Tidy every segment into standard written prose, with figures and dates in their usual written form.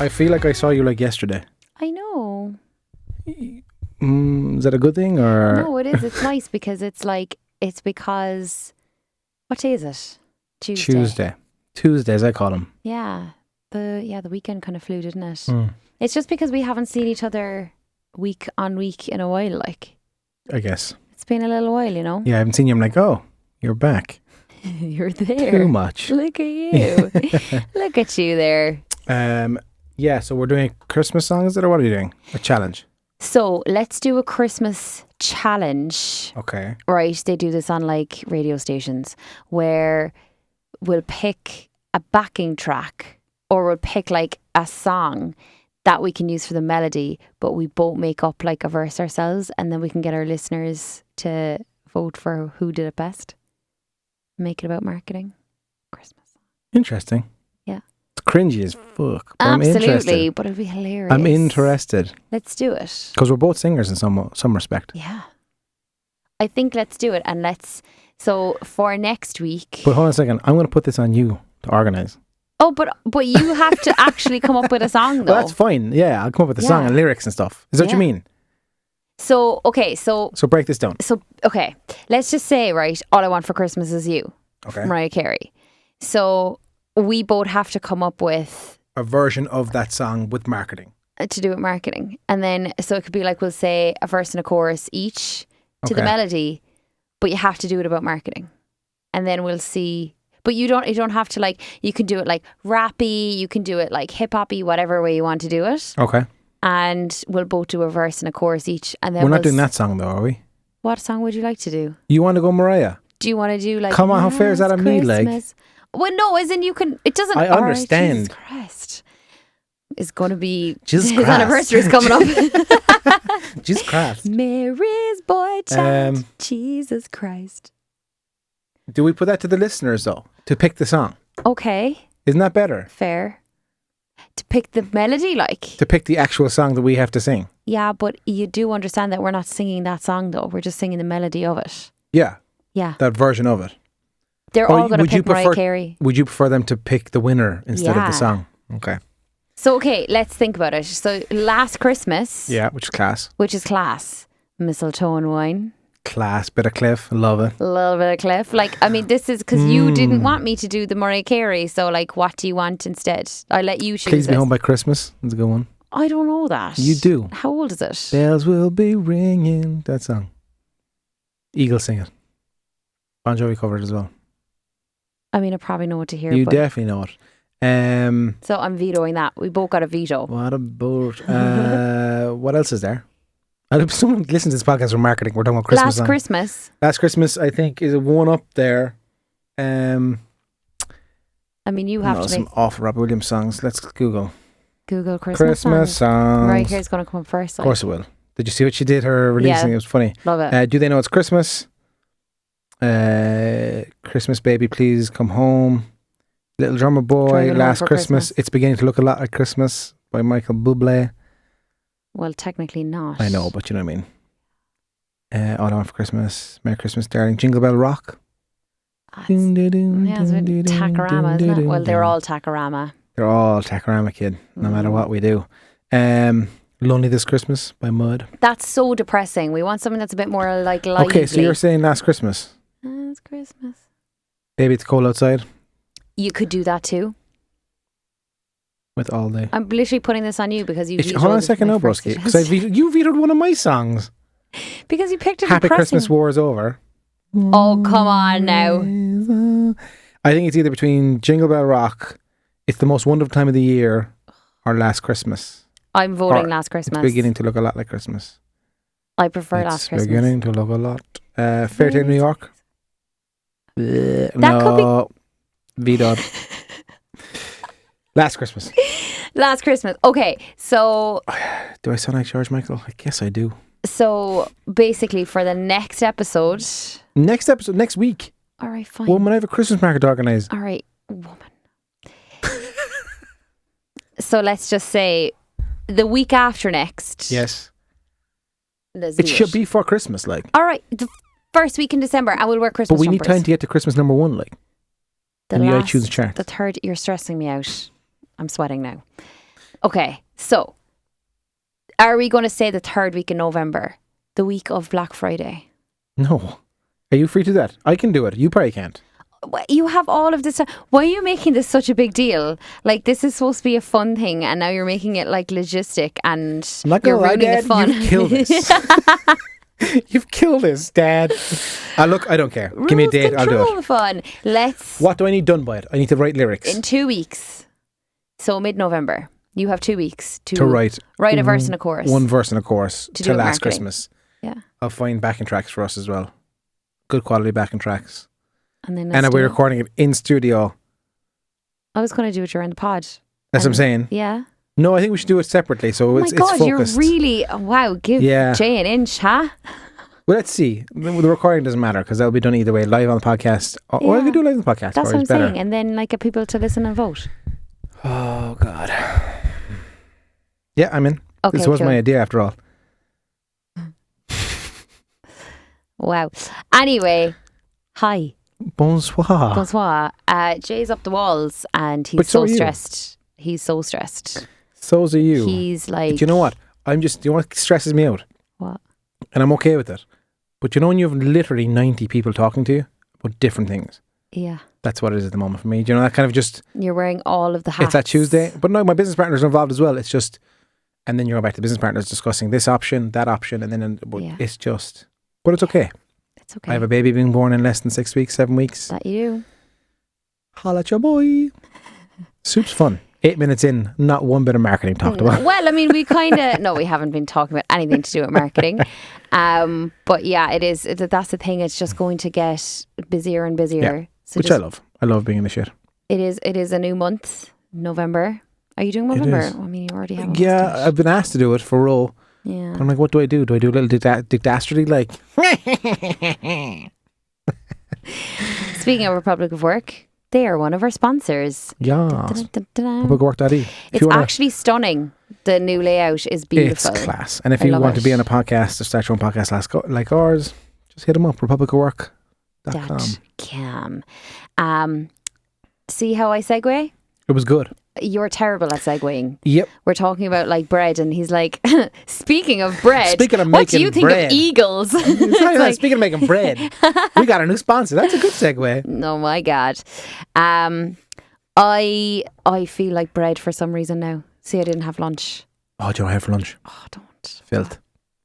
I feel like I saw you like yesterday. I know. Is that a good thing or? No, it is. It's nice because it's because what day is it? Tuesday. Tuesdays, I call them. Yeah. The weekend kind of flew, didn't it? It's just because we haven't seen each other week on week in a while, like. I guess. It's been a little while, you know? Yeah, I haven't seen you. I'm like, oh, you're back. You're there. Too much. Look at you. Look at you there. Yeah, so we're doing a Christmas song, is it, or what are you doing? A challenge? So let's do a Christmas challenge. Okay. Right, they do this on like radio stations where we'll pick a backing track or we'll pick like a song that we can use for the melody, but we both make up like a verse ourselves, and then we can get our listeners to vote for who did it best. Make it about marketing. Christmas. Interesting. Yeah. It's cringy as fuck. But Absolutely, but it'll be hilarious. I'm interested. Let's do it. Because we're both singers in some respect. Yeah. I think let's do it, and so for next week. But hold on a second. I'm going to put this on you to organise. Oh, but you have to actually come up with a song, though. Well, that's fine. Yeah, I'll come up with a song and lyrics and stuff. Is that what you mean? So, okay, so break this down. So, okay, let's just say, right, All I Want for Christmas Is You. Okay. Mariah Carey. So, we both have to come up with a version of that song with marketing. To do with marketing. And then, so it could be like, we'll say a verse and a chorus each to the melody, but you have to do it about marketing. And then we'll see. But you don't have to, like, you can do it like rappy, you can do it like hip hoppy, whatever way you want to do it. Okay. And we'll both do a verse and a chorus each. And then we're not doing that song though, are we? What song would you like to do? You want to go Mariah? Do you want to do like? Come on, how fair is that on me? Like, well, no, as in you can. It doesn't. I understand. Jesus Christ, it's going to be Jesus his Christ. anniversary's coming up. Jesus Christ. Mary's boy child, Jesus Christ. Do we put that to the listeners though to pick the song? Okay. Isn't that better? Fair. To pick the melody, like? To pick the actual song that we have to sing. Yeah, but you do understand that we're not singing that song though. We're just singing the melody of it. Yeah. Yeah. That version of it. They're all going to pick Mariah Carey. Would you prefer them to pick the winner instead of the song? Okay. So, okay, let's think about it. So, Last Christmas. Yeah, which is class. Mistletoe and wine. Class, bit of Cliff, love it. A little bit of Cliff. Like, I mean, this is because you didn't want me to do the Mariah Carey. So, like, what do you want instead? I let you choose. Please Be Home by Christmas. That's a good one. I don't know that. You do. How old is it? Bells will be ringing. That song. Eagles sing it. Bon Jovi covered it as well. I mean, I probably know what to hear. You definitely know it. So I'm vetoing that. We both got a veto. What about what else is there? I hope someone listens to this podcast for marketing. We're talking about Christmas. Last Christmas, I think, is a one up there. I mean, you have to some awful Robbie Williams songs. Let's Google Christmas songs. Mariah Carey's going to come up first. Of course it will. Did you see what she did? Her releasing, it was funny. Love it. Do They Know It's Christmas? Christmas Baby, Please Come Home. Little Drummer Boy, Last Christmas. It's Beginning to Look a Lot Like Christmas by Michael Bublé. Well, technically not. I know, but you know what I mean. All I Want for Christmas, Merry Christmas, Darling, Jingle Bell Rock. It's Takarama, isn't it? Well, they're all Takarama. They're all Takarama, kid, no matter what we do. Lonely This Christmas by Mud. That's so depressing. We want something that's a bit more like lively. Okay, so you're saying Last Christmas. Last Christmas. Baby, It's Cold Outside. You could do that too. With All Day. I'm literally putting this on you because you vetoed. Hold on a second now, broski. Because you vetoed one of my songs. Because you picked it. Happy Christmas, War is Over. Oh, come on now. I think it's either between Jingle Bell Rock, It's the Most Wonderful Time of the Year, or Last Christmas. I'm voting Last Christmas. It's Beginning to Look a Lot Like Christmas. I prefer Last Christmas. It's beginning to look a lot. Fairy Tale New York. That could be... Vetoed. Last Christmas. Last Christmas. Okay, so... Do I sound like George Michael? I guess I do. So, basically, for the next episode... Next week. All right, fine. Woman, I have a Christmas market to organise. All right, woman. So, let's just say the week after next. Yes. It should be for Christmas, like. All right, the first week in December, I will wear Christmas But we need jumpers. time to get to Christmas number 1, like. The iTunes chart. The third, you're stressing me out. I'm sweating now. Okay, so are we going to say the third week in November, the week of Black Friday? No. Are you free to do that? I can do it. You probably can't. You have all of this. Why are you making this such a big deal? Like, this is supposed to be a fun thing, and now you're making it like logistic, and you're ruining the fun. You've killed this. You've killed this, Dad. Look, I don't care. Give me a date. I'll do it. Fun. What do I need done by it? I need to write lyrics. In 2 weeks. So mid-November. You have 2 weeks to write a verse and a chorus. One verse and a chorus to last marketing. Christmas. Yeah. I'll find backing tracks for us as well. Good quality backing tracks. And we're recording it in studio. I was going to do it during the pod. That's what I'm saying. Yeah. No, I think we should do it separately. So it's focused. You're really, give Jay an inch, huh? Well, let's see. The recording doesn't matter because that'll be done either way, live on the podcast. Or I could do live on the podcast. That's what I'm saying. And then get people to listen and vote. Oh, God. Yeah, I'm in. Okay, this was my idea after all. Wow. Anyway, hi. Bonsoir. Bonsoir. Jay's up the walls and he's so stressed. He's so stressed. So's are you. He's like... But you know what? Do you know what stresses me out? What? And I'm okay with it. But you know when you have literally 90 people talking to you about different things? Yeah. That's what it is at the moment for me. Do you know that kind of just... You're wearing all of the hats. It's that Tuesday. But no, my business partners are involved as well. It's just... And then you're back to business partners discussing this option, that option, and then it's just... But it's okay. It's okay. I have a baby being born in less than 6 weeks, 7 weeks. That you do. Holla at your boy. Soup's fun. 8 minutes in, not one bit of marketing talked about. Well, I mean, we kind of... No, we haven't been talking about anything to do with marketing. But yeah, it is. That's the thing. It's just going to get busier and busier. Yeah, so which I love. I love being in the shit. It is a new month, November. Are you doing November? I mean, you already have a mustache. I've been asked to do it for a role. Yeah. But I'm like, what do I do? Do I do a little dictastry like? Speaking of Republic of Work, they are one of our sponsors. Yeah. Republicwork.ie. It's actually stunning. The new layout is beautiful. It's class. And if you want to be on a podcast or start your own podcast like ours, just hit them up, republicofwork.com. See how I segue? It was good. You're terrible at segueing. Yep. We're talking about like bread, and he's like, speaking of bread, speaking of what do you think of Eagles? Speaking of making bread, we got a new sponsor. That's a good segue. Oh my God. I feel like bread for some reason now. See, I didn't have lunch. Oh, do you know what I have for lunch? Oh, don't. Filth.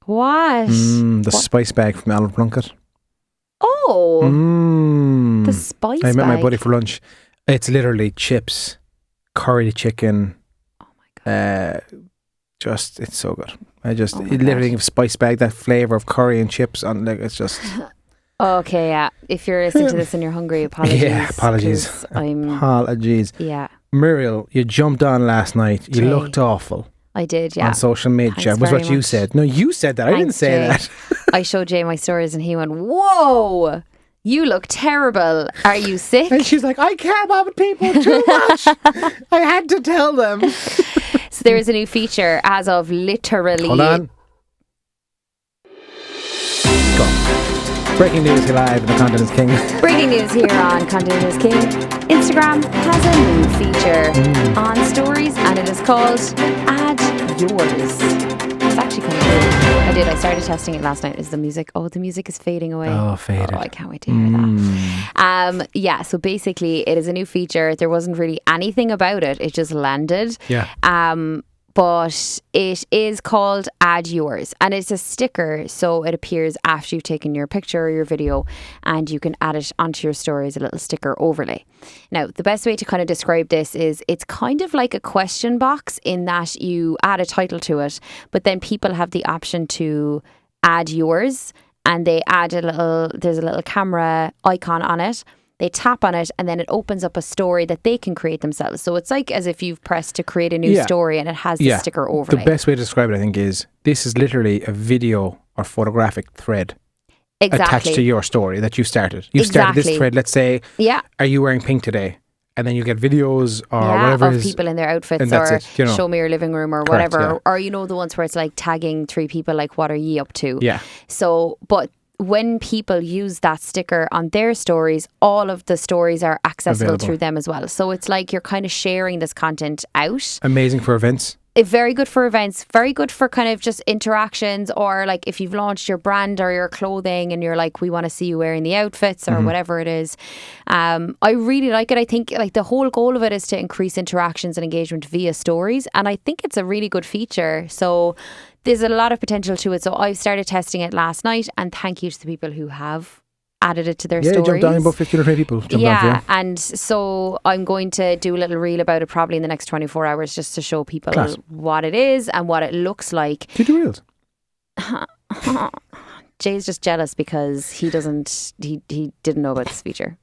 What? The spice bag from Alan Plunkett. Oh. The spice bag. I met my buddy for lunch. It's literally chips, curry chicken. Oh my God. It's so good. Literally think of spice bag, that flavour of curry and chips on, like, it's just... Okay, yeah. If you're listening to this and you're hungry, apologies. Yeah, apologies. Apologies. Yeah. Muriel, you jumped on last night. You looked awful. I did, yeah. On social media. Was what you said. No, you said that. I didn't say that. I showed Jay my stories and he went, whoa, you look terrible. Are you sick? And she's like, I care about people too much. I had to tell them. So there is a new feature as of literally... Hold on. Go. Breaking news here live on the Content is King. Breaking news here on Content is King. Instagram has a new feature on stories and it is called Add Yours. It's actually kind of cool. I started testing it last night. The music is fading away. Oh, faded. Oh, I can't wait to hear that. So basically it is a new feature. There wasn't really anything about it. It just landed. Yeah. But it is called Add Yours and it's a sticker, so it appears after you've taken your picture or your video and you can add it onto your story as a little sticker overlay. Now, the best way to kind of describe this is it's kind of like a question box in that you add a title to it, but then people have the option to add yours and they add there's a little camera icon on it. They tap on it and then it opens up a story that they can create themselves. So it's like as if you've pressed to create a new story and it has the sticker overlay. The best way to describe it, I think, is this is literally a video or photographic thread attached to your story that you started. You've started this thread, let's say, are you wearing pink today? And then you get videos or whatever of people in their outfits or show me your living room or whatever. Or the ones where it's like tagging 3 people, like what are ye up to? Yeah. So, but when people use that sticker on their stories, all of the stories are accessible through them as well. So it's like you're kind of sharing this content out. Amazing for events. very good for events, very good for kind of just interactions, or like if you've launched your brand or your clothing and you're like, we want to see you wearing the outfits or whatever it is. I really like it. I think like the whole goal of it is to increase interactions and engagement via stories, and I think it's a really good feature. So there's a lot of potential to it. So I started testing it last night, and thank you to the people who have added it to their stories. Yeah, jumped on, about 15 or 20 people jumped on for you. And so I'm going to do a little reel about it probably in the next 24 hours just to show people what it is and what it looks like. Do you do reels? Jay's just jealous because he didn't know about this feature.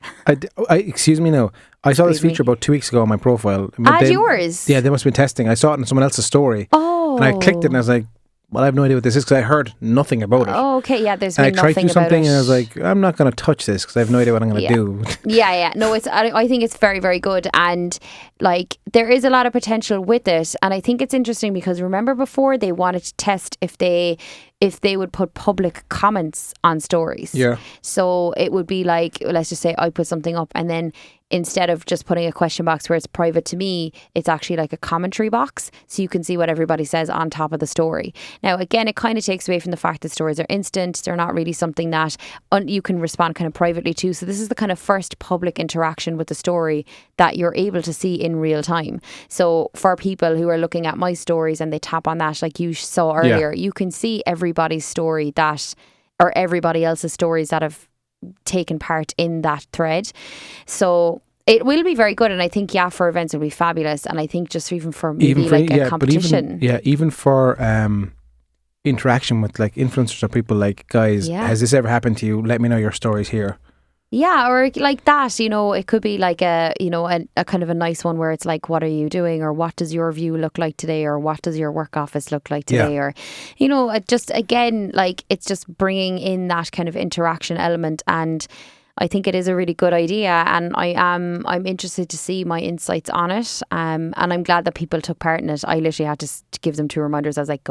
Excuse me now. I saw this feature about 2 weeks ago on my profile. Yours? Yeah, they must have been testing. I saw it in someone else's story. Oh. And I clicked it and I was like, well, I have no idea what this is because I heard nothing about it. Oh, okay. Yeah, there's been nothing about it. I tried to do something and I was like, I'm not going to touch this because I have no idea what I'm going to do. Yeah. No, I think it's very, very good. And like there is a lot of potential with it. And I think it's interesting because remember before they wanted to test if they would put public comments on stories. Yeah. So it would be like, let's just say I put something up and then instead of just putting a question box where it's private to me, it's actually like a commentary box. So you can see what everybody says on top of the story. Now, again, it kind of takes away from the fact that stories are instant. They're not really something that you can respond kind of privately to. So this is the kind of first public interaction with the story that you're able to see in real time. So for people who are looking at my stories and they tap on that, like you saw earlier, you can see everybody's story or everybody else's stories that have taken part in that thread. So it will be very good, and I think for events it'll be fabulous, and I think just even for maybe a competition. Even for interaction with like influencers or people, like, guys, has this ever happened to you? Let me know your stories here. Yeah, or like that, it could be like a kind of a nice one where it's like, what are you doing, or what does your view look like today, or what does your work office look like today, or just again, like it's just bringing in that kind of interaction element, and I think it is a really good idea, and I'm interested to see my insights on it, and I'm glad that people took part in it. I literally had to give them 2 reminders. I was like,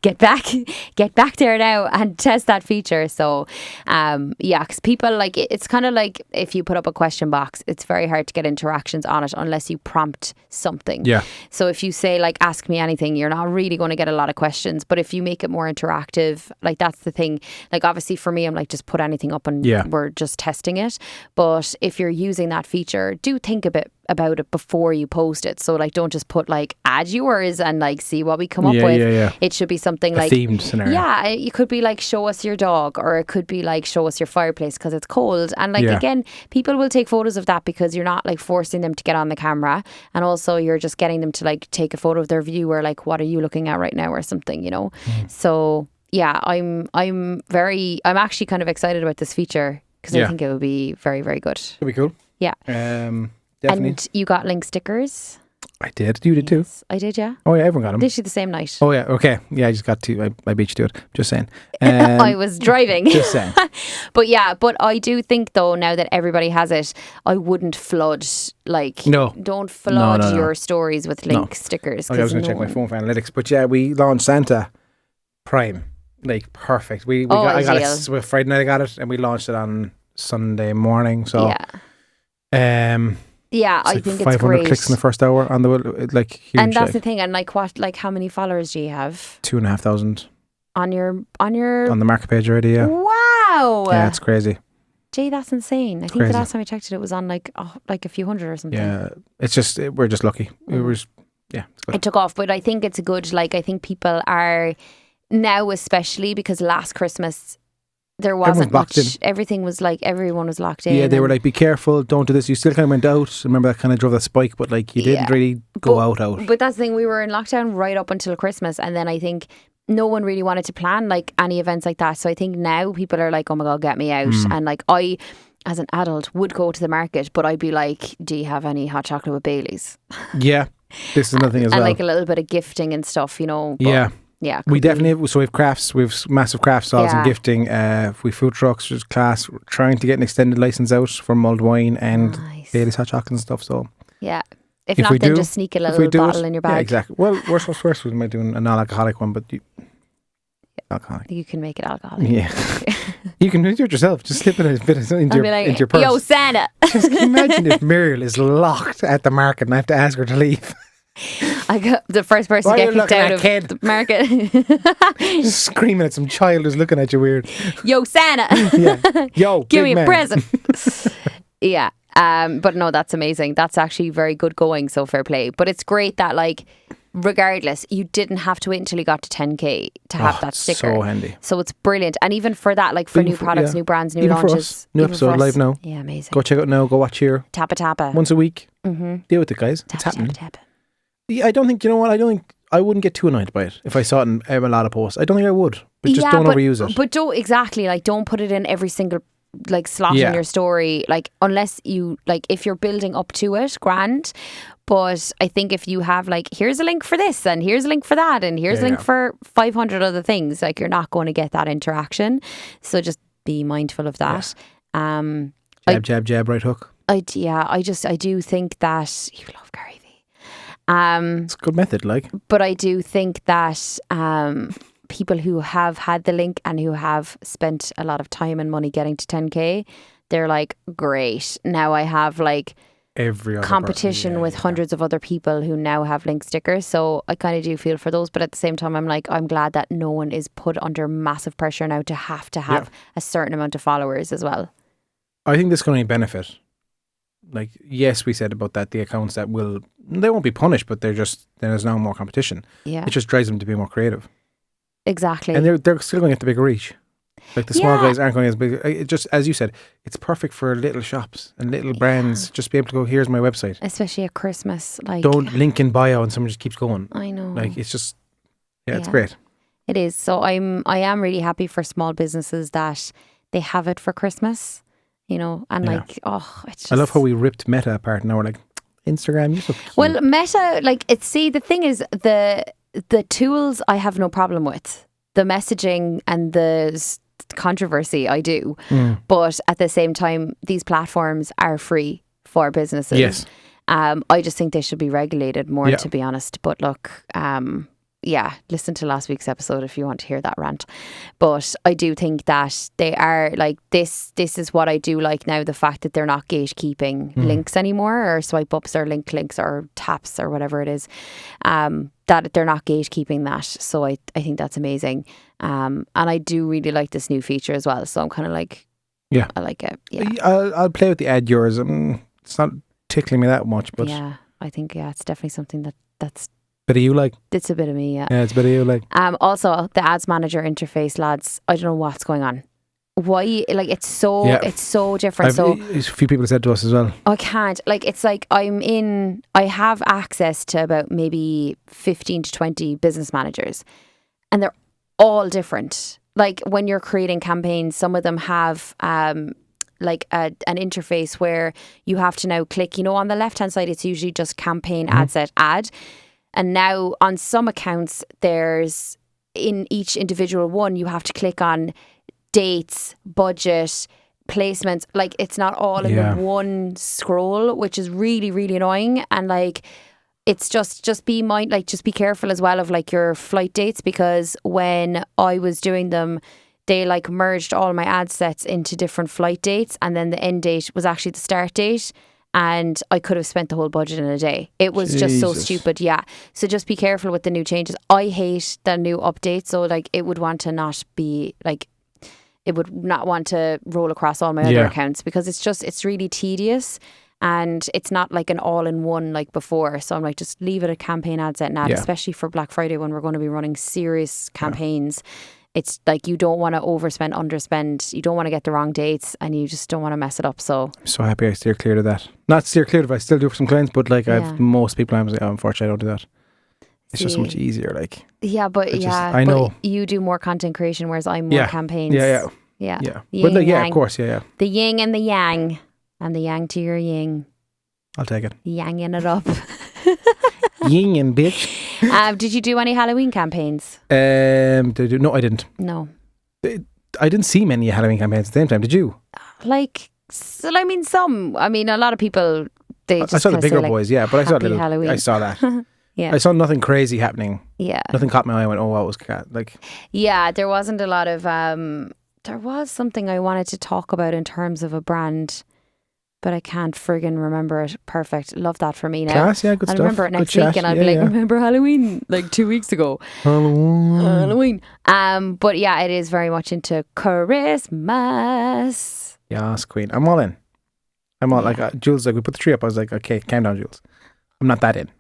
get back there now and test that feature. So because people, like, it's kind of like if you put up a question box, it's very hard to get interactions on it unless you prompt something. So if you say like, ask me anything, you're not really going to get a lot of questions. But if you make it more interactive, like, that's the thing. Like, obviously for me, I'm like, just put anything up and we're just testing it. But if you're using that feature, do think a bit about it before you post it. So like, don't just put like, add yours and like see what we come up with. It should be something like themed scenario. Yeah, it could be like, show us your dog, or it could be like, show us your fireplace because it's cold. And like again, people will take photos of that because you're not like forcing them to get on the camera, and also you're just getting them to like take a photo of their view, or like, what are you looking at right now, or something, So yeah, I'm actually kind of excited about this feature because I think it would be very, very good. It'd be cool. Yeah. Definitely. And you got link stickers. I did. You did too. I did, yeah. Oh yeah, everyone got them. Literally the same night. Oh yeah, okay. Yeah, I just got to. I beat you to it. Just saying. I was driving. Just saying. But I do think though, now that everybody has it, I wouldn't flood, like, don't flood your stories with link stickers. I was going to check my phone for analytics, but yeah, we launched Santa Prime, like, perfect. I got it Friday night. I got it, and we launched it on Sunday morning. So I think it's 500 great. clicks in the first hour on the huge. And that's the thing. And like, how many followers do you have? 2,500 on the market page already. Yeah. Wow. Yeah, it's crazy. Jay, that's insane. I think the last time I checked it was on like a few hundred or something. Yeah, it's just we're just lucky. It's good. It took off, but I think it's a good. Like, I think people are now, especially because last Christmas there wasn't much. Everything was like, everyone was locked in. Yeah, they were like, be careful, don't do this. You still kind of went out. Remember, that kind of drove that spike, but like, you didn't really go out. But that's the thing, we were in lockdown right up until Christmas, and then I think no one really wanted to plan like any events like that. So I think now people are like, oh my God, get me out. And like, I, as an adult, would go to the market, but I'd be like, do you have any hot chocolate with Baileys? Yeah, this is another thing as well. And like a little bit of gifting and stuff, But, yeah, we definitely so we have crafts. We have massive craft stalls and gifting. We have food trucks, which is class. We're trying to get an extended license out for mulled wine and Bailey's hot chocolate and stuff. So if not, then just sneak a little bottle in your bag. Yeah, exactly. Well, worst we might do an non-alcoholic one, but alcoholic. You can make it alcoholic. Yeah, you can do it yourself. Just slip it a bit into your purse. Yo, Santa. Just imagine if Muriel is locked at the market and I have to ask her to leave. I got the first person to get kicked out of the market. Screaming at some child who's looking at you weird. Yo, Santa. Yeah. Yo, give me a present. Yeah. But no, that's amazing. That's actually very good going, so fair play. But it's great that, like, regardless, you didn't have to wait until you got to 10k to have that sticker. So handy. So it's brilliant. And even for that, like, for new products, new brands, new launches. For us, new episode live now. Yeah, amazing. Go check it out now. Go watch here. Tappa. Once a week. Deal with it, guys. It's happening. Tappa. Yeah, I don't think, you know what, I wouldn't get too annoyed by it if I saw it in a lot of posts. I don't think I would. But just don't overuse it. But don't put it in every single, like, slot in your story, like, unless you, like, if you're building up to it, grand. But I think if you have, like, here's a link for this and here's a link for that and here's a link for 500 other things, like, you're not going to get that interaction. So just be mindful of that. Jab, right hook. I do think that you love Gary V. It's a good method, like. But I do think that people who have had the link and who have spent a lot of time and money getting to 10k, they're like, great, now I have, like, every other competition with hundreds of other people who now have link stickers. So I kind of do feel for those, but at the same time, I'm like, I'm glad that no one is put under massive pressure now to have a certain amount of followers as well. I think this can only benefit. Like, yes, we said about that, the accounts that they won't be punished, but there's now more competition. Yeah. It just drives them to be more creative. Exactly. And they're still going to get the bigger reach. Like, the small guys aren't going as big. It just, as you said, it's perfect for little shops and little brands. Just be able to go, here's my website. Especially at Christmas. Like, don't link in bio and someone just keeps going. I know. Like, it's just, it's great. It is. So I am really happy for small businesses that they have it for Christmas, you know, and like, it's just... I love how we ripped Meta apart and now we're like, Instagram, you're so cute. Well, Meta, like, the thing is, the tools I have no problem with. The messaging and the controversy I do. But at the same time, these platforms are free for businesses. Yes. I just think they should be regulated more, to be honest. But look, listen to last week's episode if you want to hear that rant. But I do think that they are, like, this is what I do like now, the fact that they're not gatekeeping links anymore, or swipe ups or links or taps or whatever it is, that they're not gatekeeping that. So I think that's amazing. And I do really like this new feature as well. So I'm kind of like, I like it. Yeah. I'll play with the add yours. It's not tickling me that much, but yeah, I think it's definitely something that's bit of you, like. It's a bit of me, yeah. Yeah, it's a bit of you, like. Also, the ads manager interface, lads, I don't know what's going on. Why, like, it's so different. A few people said to us as well, I can't, like, it's like I have access to about maybe 15 to 20 business managers, and they're all different. Like, when you're creating campaigns, some of them have like an interface where you have to now click, you know, on the left hand side it's usually just campaign ad set ad, and now on some accounts there's, in each individual one, you have to click on dates, budget, placements. Like, it's not all in the one scroll, which is really, really annoying. And like, it's just be careful as well of, like, your flight dates, because when I was doing them, they, like, merged all my ad sets into different flight dates, and then the end date was actually the start date, and I could have spent the whole budget in a day. It was just so stupid. Yeah. So just be careful with the new changes. I hate the new updates. So, like, it would want to not be, like, it would not want to roll across all my other accounts, because it's really tedious, and it's not like an all-in-one like before. So I'm like, just leave it a campaign ad set now, especially for Black Friday when we're going to be running serious campaigns. It's like, you don't want to overspend, underspend. You don't want to get the wrong dates, and you just don't want to mess it up. So I'm so happy I steer clear of that. Not steer clear of it, I still do it for some clients, but like I've most people, I'm like, unfortunately I don't do that. It's just so much easier, like. Yeah, but I know. But you do more content creation, whereas I'm more campaigns. Yeah. Yin, but of course, yeah. The yin and the yang, and the yang to your yin. I'll take it. Yanging it up. Yin and bitch. Did you do any Halloween campaigns? No, I didn't. No. I didn't see many Halloween campaigns at the same time. Did you? Like, so, I mean, some. I mean, a lot of people. I saw the bigger boys, but I saw little. Halloween. I saw that. Yeah. I saw nothing crazy happening. Yeah. Nothing caught my eye. I went, oh, that was like. Yeah, there wasn't a lot of. There was something I wanted to talk about in terms of a brand. but I can't friggin' remember it. Perfect. Love that for me now. Class, yeah, good I'll stuff. remember it next Good week chat. and I'll be like, remember Halloween like 2 weeks ago. Halloween. But yeah, it is very much into Christmas. Yes, Queen. I'm all in. I'm all like, Jules, like, we put the tree up. I was like, okay, calm down, Jules. I'm not that in.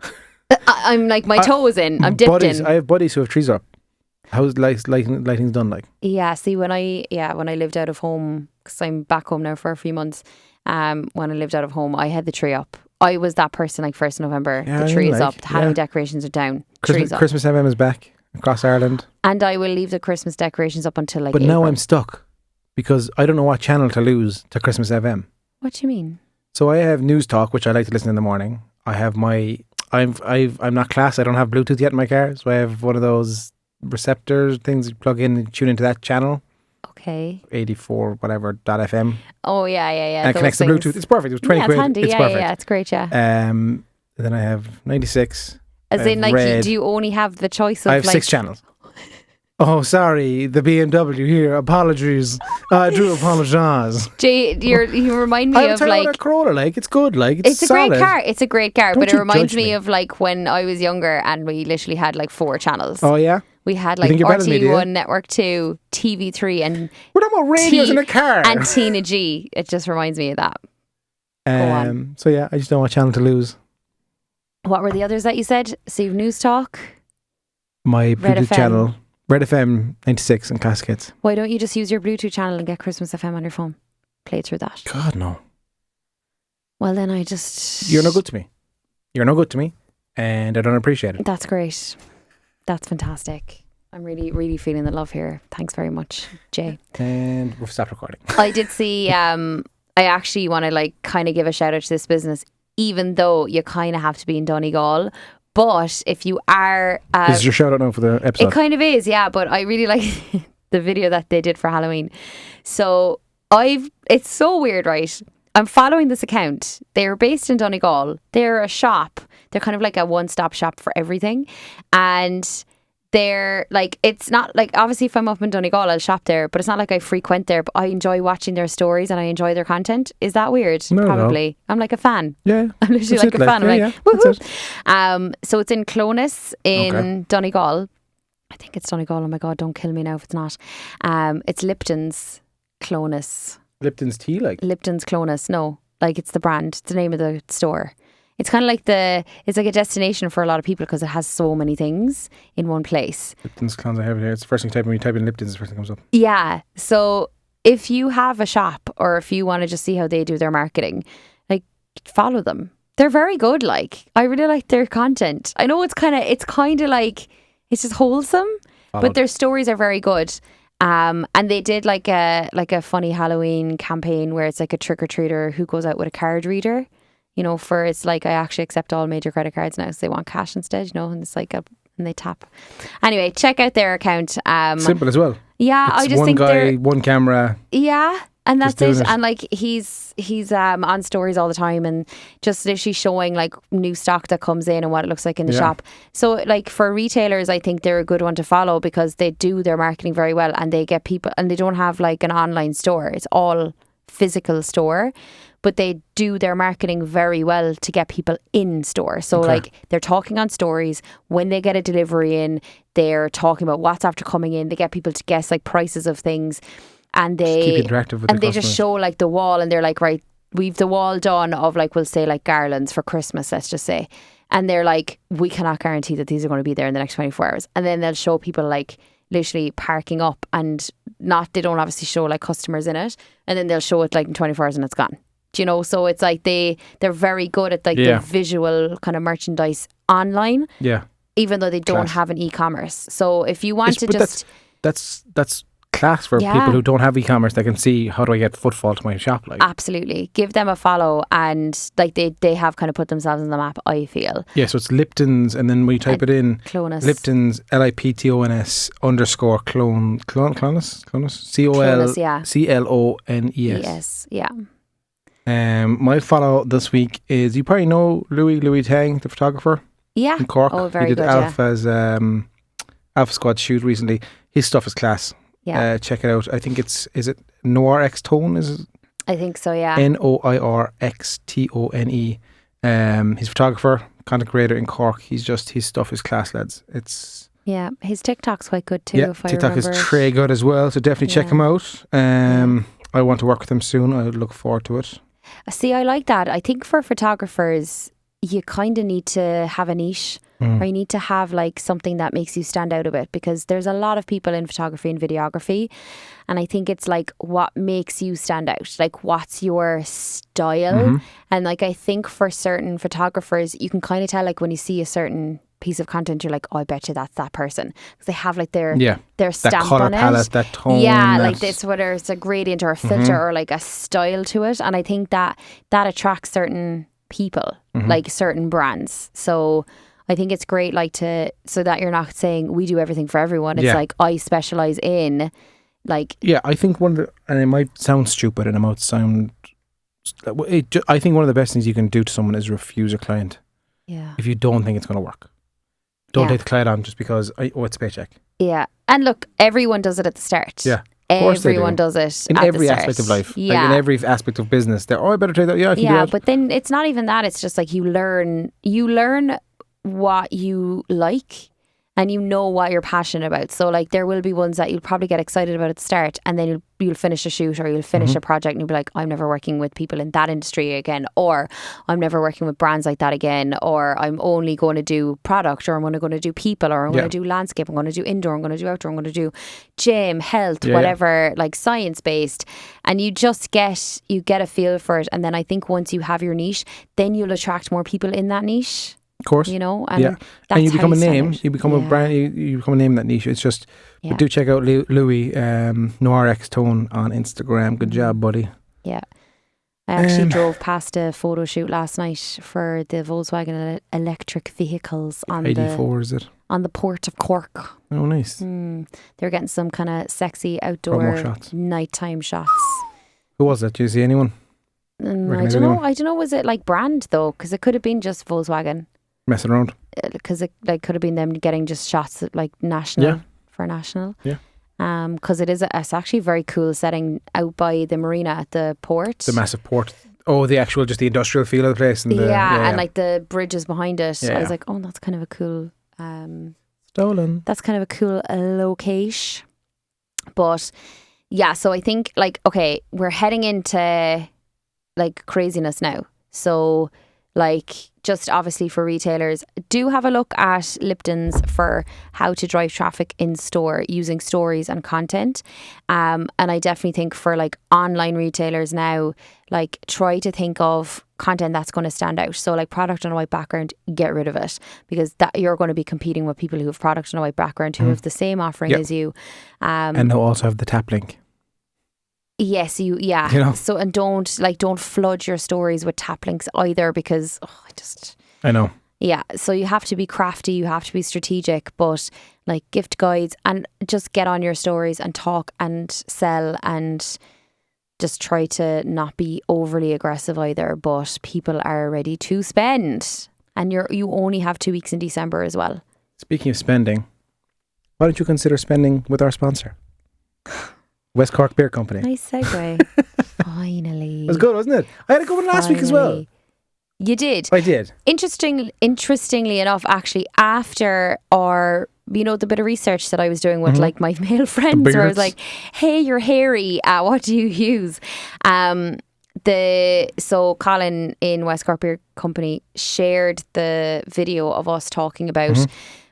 I'm like, my toe is in. I'm dipped in. I have buddies who have trees up. How's lighting's done like? Yeah, see, when I lived out of home, because I'm back home now for a few months, when I lived out of home, I had the tree up. I was that person like 1st November, the tree is up, the Halloween decorations are down, trees up. Christmas FM is back across Ireland. And I will leave the Christmas decorations up until like But April. now I'm stuck because I don't know what channel to lose to Christmas FM. What do you mean? So I have News Talk, which I like to listen in the morning. I have I'm not class. I don't have Bluetooth yet in my car, so I have one of those receptor things you plug in and tune into that channel. Okay. 84 whatever .fm. Oh yeah. And it connects to Bluetooth. It's perfect. It was 20 quid. It's handy. It's perfect. Yeah, it's great. Yeah. Then I have 96. As in, like, do you only have the choice of? I have 6 channels. Oh, sorry, the BMW here. Apologies. I do apologise. Jay, you remind me of like a Corolla. Like, it's good. Like, it's a solid. great car. It's a great car, Don't but it reminds me me of like when I was younger and we literally had like 4 channels. Oh yeah. We had like RT1, Network 2, TV3, and we're talking about radios in a car. And Tina G. It just reminds me of that. Go on. So yeah, I just don't want channel to lose. What were the others that you said? So you've News Talk, my Bluetooth channel, Red FM 96 and Classic Hits. Why don't you just use your Bluetooth channel and get Christmas FM on your phone? Play through that. God no. Well then You're no good to me. You're no good to me, and I don't appreciate it. That's great. That's fantastic. I'm really, really feeling the love here. Thanks very much, Jay. And we've stopped recording. I did see, I actually want to like kind of give a shout out to this business, even though you kind of have to be in Donegal. But if you are... this is your shout out now for the episode. It kind of is, yeah. But I really like the video that they did for Halloween. So it's so weird, right? I'm following this account. They're based in Donegal. They're a shop. They're kind of like a one-stop shop for everything. And they're like, it's not like, obviously if I'm up in Donegal, I'll shop there, but it's not like I frequent there, but I enjoy watching their stories and I enjoy their content. Is that weird? No, probably. No. I'm like a fan. Yeah. I'm literally like a fan. Yeah, like, woohoo. So it's in Clones in Donegal. I think it's Donegal. Oh my God, don't kill me now if it's not. It's Lipton's Clones. Lipton's tea, like? Lipton's Clones. No, like it's the brand. It's the name of the store. It's kind of like it's like a destination for a lot of people because it has so many things in one place. Lipton's Clones, I have it here. It's the first thing when you type in Lipton's, the first thing comes up. Yeah. So if you have a shop or if you want to just see how they do their marketing, like follow them. They're very good. Like I really like their content. I know it's kind of like, it's just wholesome, but their stories are very good. And they did like a funny Halloween campaign where it's like a trick-or-treater who goes out with a card reader, you know, for it's like, I actually accept all major credit cards now, so they want cash instead, you know, and it's like and they tap. Anyway, check out their account. Simple as well. Yeah, it's I just think one guy, one camera. Yeah, and that's it. And like he's on stories all the time and just literally showing like new stock that comes in and what it looks like in the shop. So like for retailers, I think they're a good one to follow because they do their marketing very well and they get people, and they don't have like an online store. It's all physical store, but they do their marketing very well to get people in store. So like they're talking on stories when they get a delivery in, they're talking about what's after coming in. They get people to guess like prices of things. And they just show like the wall and they're like, right, we've the wall done of like, we'll say like garlands for Christmas, let's just say. And they're like, we cannot guarantee that these are going to be there in the next 24 hours. And then they'll show people like literally parking up and they don't obviously show like customers in it. And then they'll show it like in 24 hours and it's gone. Do you know? So it's like they're very good at like the visual kind of merchandise online. Yeah. Even though they don't have an e-commerce. So if you want that's class for people who don't have e-commerce. They can see, how do I get footfall to my shop? Like, absolutely, give them a follow, and like they have kind of put themselves on the map, I feel. Yeah, so it's Lipton's, and then we type it in Clones. Lipton's LIPTONS _ clones COLCLONES. Yeah. My follow this week is, you probably know Louis Tang, the photographer. Yeah. In Cork. Oh, very good. He did good, Alpha's Alpha Squad shoot recently. His stuff is class. Yeah. Check it out. I think is it Noir X Tone? Is it? I think so, yeah. Noirxtone. He's a photographer, content creator in Cork. His stuff is class, lads. It's his TikTok's quite good too. Yeah, TikTok is très good as well. So definitely check him out. I want to work with him soon. I look forward to it. See, I like that. I think for photographers, you kind of need to have a niche, or you need to have like something that makes you stand out a bit, because there's a lot of people in photography and videography, and I think it's like what makes you stand out, like what's your style. And like I think for certain photographers, you can kind of tell, like when you see a certain piece of content, you're like, oh, I bet you that's that person, because they have like their stamp that color on palette, it, that tone, like this, whether it's a gradient or a filter or like a style to it. And I think that attracts certain people, like certain brands. So I think it's great, like so that you're not saying we do everything for everyone. It's like I specialize in like. Yeah, I think and it might sound stupid and it might sound. I think one of the best things you can do to someone is refuse a client. Yeah. If you don't think it's going to work, don't take the client on just because it's a paycheck. Yeah, and look, everyone does it at the start. Yeah. Everyone does it in at every the start. aspect of life. Yeah. Like in every aspect of business. I better try that. Yeah, I can do that. But then it's not even that. It's just like you learn what you like, and you know what you're passionate about. So like there will be ones that you'll probably get excited about at the start, and then you'll finish a shoot or you'll finish a project and you'll be like, I'm never working with people in that industry again, or I'm never working with brands like that again, or I'm only going to do product, or I'm only going to do people, or I'm going to do landscape, I'm going to do indoor, I'm going to do outdoor, I'm going to do gym, health, whatever, like science based. And you just get a feel for it. And then I think once you have your niche, then you'll attract more people in that niche. Of course, and that's and you become a name. You become a brand. You become a name in that niche. It's just, but do check out Louis Noirxtone on Instagram. Good job, buddy. Yeah, I actually drove past a photo shoot last night for the Volkswagen electric vehicles on 84, is it? On the port of Cork. Oh, nice. They're getting some kind of sexy outdoor nighttime shots. Who was that? Do you see anyone? I don't know. I don't know. Was it like brand though? Because it could have been just Volkswagen. Messing around, because it like could have been them getting just shots at like national. Because it's actually a very cool setting out by the marina at the port, the massive port. Oh, the industrial feel of the place, and and like the bridges behind it. I was like, oh, that's kind of a cool stolen. That's kind of a cool location. But yeah, so I think like, okay, we're heading into like craziness now. So like, just obviously for retailers, do have a look at Lipton's for how to drive traffic in store using stories and content. And I definitely think for like online retailers now, like try to think of content that's going to stand out. So like product on a white background, get rid of it, because that you're going to be competing with people who have product on a white background who have the same offering as you. And they'll also have the tap link. Yes, you know? So, and don't flood your stories with tap links either, because I know. Yeah, so you have to be crafty, you have to be strategic, but like gift guides, and just get on your stories and talk and sell, and just try to not be overly aggressive either, but people are ready to spend, and you only have 2 weeks in December as well. Speaking of spending, why don't you consider spending with our sponsor? West Cork Beer Company. Nice segue. Finally. It was good, wasn't it? I had a good one last week as well. You did? I did. Interestingly enough, actually, after our, the bit of research that I was doing with like my male friends, where I was like, hey, you're hairy, what do you use? So Colin in West Cork Beer Company shared the video of us talking about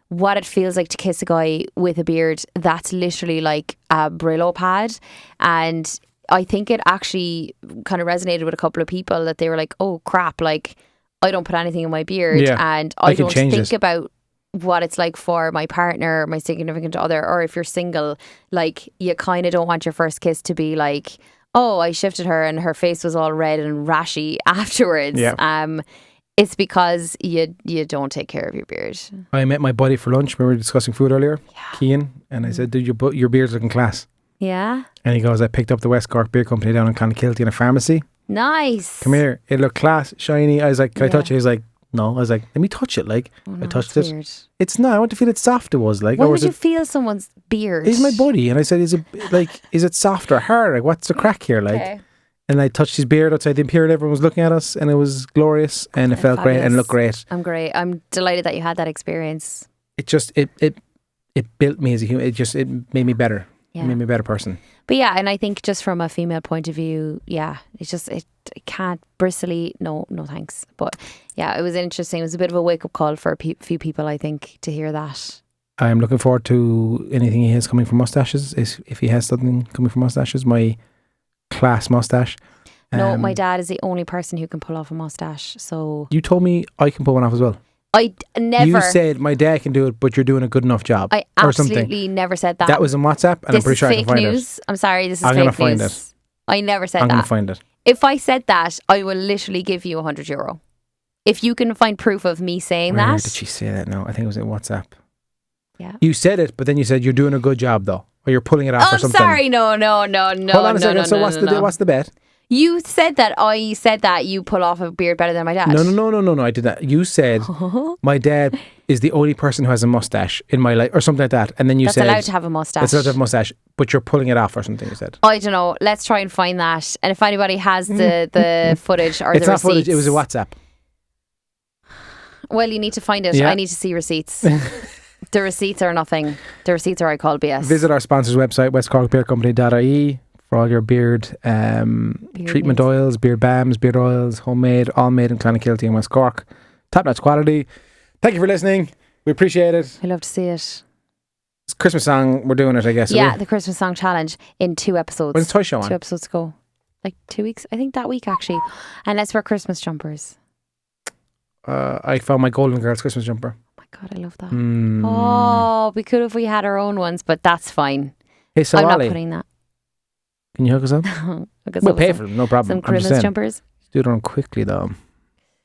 what it feels like to kiss a guy with a beard that's literally like a Brillo pad. And I think it actually kind of resonated with a couple of people, that they were like, oh crap, like I don't put anything in my beard, and I don't think about what it's like for my partner, my significant other, or if you're single, like you kind of don't want your first kiss to be like, oh, I shifted her and her face was all red and rashy afterwards. It's because you don't take care of your beard. I met my buddy for lunch. We were discussing food earlier, Cian, and I said, dude, your beard's looking class. Yeah. And he goes, I picked up the West Cork Beer Company down in Clonakilty in a pharmacy. Nice. Come here. It looked class, shiny. I was like, can I touch it? He's like, no. I was like, let me touch it. Like, I touched it. Weird. It's not. I want to feel it soft. It was like. When did you feel someone's beard? He's my buddy, and I said, is it soft or hard? Like, what's the crack here? Like, And I touched his beard outside the Imperial. Everyone was looking at us, and it was glorious, and it felt fabulous. great and looked great. I'm great. I'm delighted that you had that experience. It just it built me as a human. It made me better. Yeah. It made me a better person. But yeah, and I think just from a female point of view, yeah, it can't bristly. No thanks. But yeah, it was interesting. It was a bit of a wake up call for a few people, I think, to hear that. I'm looking forward to anything he has coming from mustaches. If he has something coming from mustaches, my class mustache. No, my dad is the only person who can pull off a mustache. So you told me I can pull one off as well. I never. You said my dad can do it, but you're doing a good enough job. I absolutely never said that. That was in WhatsApp, and I'm pretty sure I can find news. it. I'm sorry, this is I'm fake gonna find news. it. I never said that. I'm going to find it. If I said that, I will literally give you €100. If you can find proof of me saying Where that. Where did she say that now? I think it was in WhatsApp. Yeah. You said it, but then you said you're doing a good job though, or you're pulling it off or something. I'm sorry, no. Hold on a second. So what's the bet? You said that I said that you pull off a beard better than my dad. No. I did that. You said my dad is the only person who has a mustache in my life, or something like that. And then you said that's allowed to have a mustache. That's allowed to have a mustache, but you're pulling it off or something. You said. I don't know. Let's try and find that. And if anybody has the footage or it's the receipts, not footage. It was a WhatsApp. Well, you need to find it. Yeah. I need to see receipts. The receipts are nothing. The receipts are I call BS. Visit our sponsor's website, westcorkbeardcompany.ie, for all your beard treatment oils, beard balms, beard oils, homemade, all made in Clonakilty and West Cork. Top-notch quality. Thank you for listening. We appreciate it. I love to see it. It's a Christmas song. We're doing it, I guess. Yeah, the Christmas song challenge in 2 episodes. When's Toy Show on? 2 episodes ago. Like 2 weeks. I think that week, actually. And let's wear Christmas jumpers. I found my Golden Girls Christmas jumper. Oh my God, I love that. Oh, we could if we had our own ones, but that's fine. Hey, so I'm Ollie, not putting that. Can you hook us up? We'll pay for them, no problem. Some Christmas jumpers. Do it on quickly though.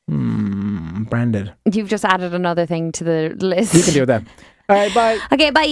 Branded. You've just added another thing to the list. You can do that. All right, bye. Okay, bye.